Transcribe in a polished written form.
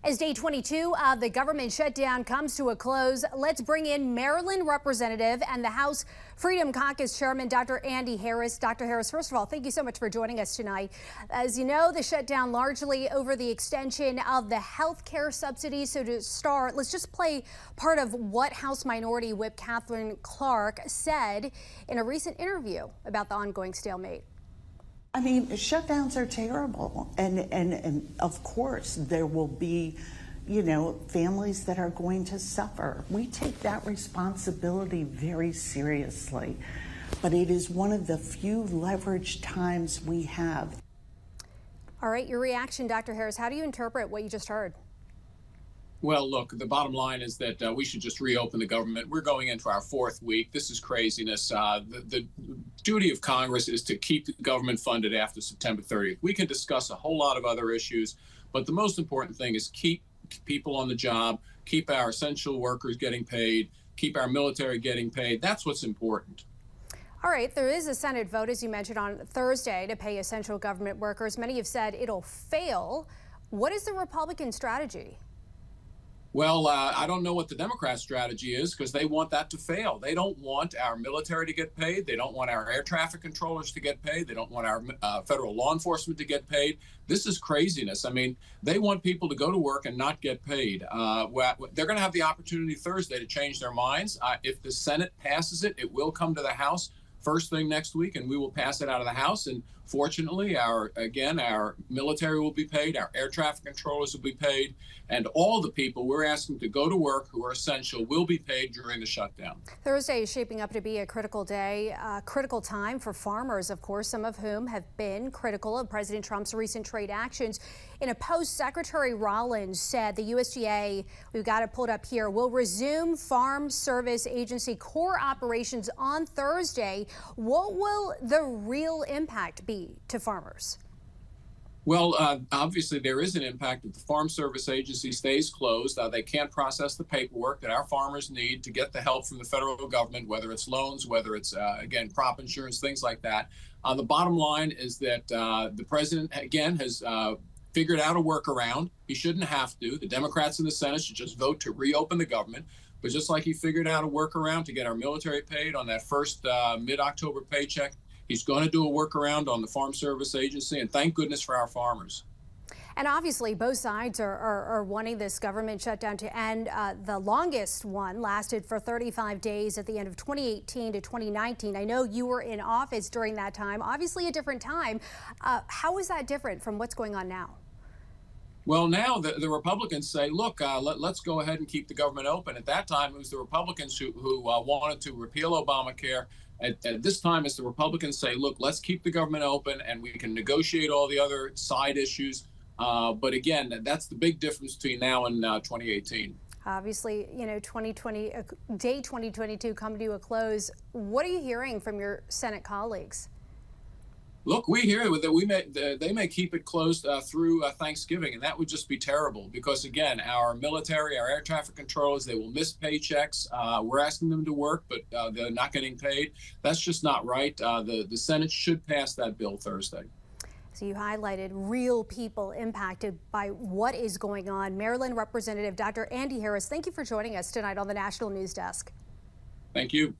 As day 22 of the government shutdown comes to a close, let's bring in Maryland Representative and the House Freedom Caucus Chairman, Dr. Andy Harris. Dr. Harris, first of all, thank you so much for joining us tonight. As you know, the shutdown largely over the extension of the health care subsidies. So to start, let's just play part of what House Minority Whip Catherine Clark said in a recent interview about the ongoing stalemate. I mean, shutdowns are terrible. And of course, there will be, families that are going to suffer. We take that responsibility very seriously. But it is one of the few leveraged times we have. All right, your reaction, Dr. Harris. How do you interpret what you just heard? Well, look, the bottom line is that we should just reopen the government. We're going into our fourth week. This is craziness. The duty of Congress is to keep the government funded after September 30th. We can discuss a whole lot of other issues, but the most important thing is keep people on the job, keep our essential workers getting paid, keep our military getting paid. That's what's important. All right, there is a Senate vote, as you mentioned, on Thursday to pay essential government workers. Many have said it'll fail. What is the Republican strategy? Well, I don't know what the Democrat strategy is because they want that to fail. They don't want our military to get paid. They don't want our air traffic controllers to get paid. They don't want our federal law enforcement to get paid. This is craziness. I mean, they want people to go to work and not get paid. They're going to have the opportunity Thursday to change their minds. If the Senate passes it, it will come to the House first thing next week, and we will pass it out of the House. And fortunately, our military will be paid, our air traffic controllers will be paid, and all the people we're asking to go to work who are essential will be paid during the shutdown. Thursday is shaping up to be a critical day, a critical time for farmers, of course, some of whom have been critical of President Trump's recent trade actions. In a post, Secretary Rollins said the USDA, we've got it pulled up here, will resume Farm Service Agency core operations on Thursday. What will the real impact be to farmers? Well, obviously there is an impact if the Farm Service Agency stays closed. They can't process the paperwork that our farmers need to get the help from the federal government, whether it's loans, whether it's, again, crop insurance, things like that. The bottom line is that the president, again, has figured out a workaround. He shouldn't have to. The Democrats in the Senate should just vote to reopen the government. But just like he figured out a workaround to get our military paid on that first mid-October paycheck, he's going to do a workaround on the Farm Service Agency, and thank goodness for our farmers. And obviously, both sides are wanting this government shutdown to end. The longest one lasted for 35 days at the end of 2018 to 2019. I know you were in office during that time, obviously a different time. How is that different from what's going on now? Well, now the Republicans say, look, let's go ahead and keep the government open. At that time, it was the Republicans who wanted to repeal Obamacare. At this time, it's the Republicans say, look, let's keep the government open and we can negotiate all the other side issues. But again, that's the big difference between now and 2018. Obviously, day 2022 come to a close. What are you hearing from your Senate colleagues? Look, we hear that they may keep it closed through Thanksgiving, and that would just be terrible because, again, our military, our air traffic controllers, they will miss paychecks. We're asking them to work, but they're not getting paid. That's just not right. The Senate should pass that bill Thursday. So you highlighted real people impacted by what is going on. Maryland Representative Dr. Andy Harris, thank you for joining us tonight on the National News Desk. Thank you.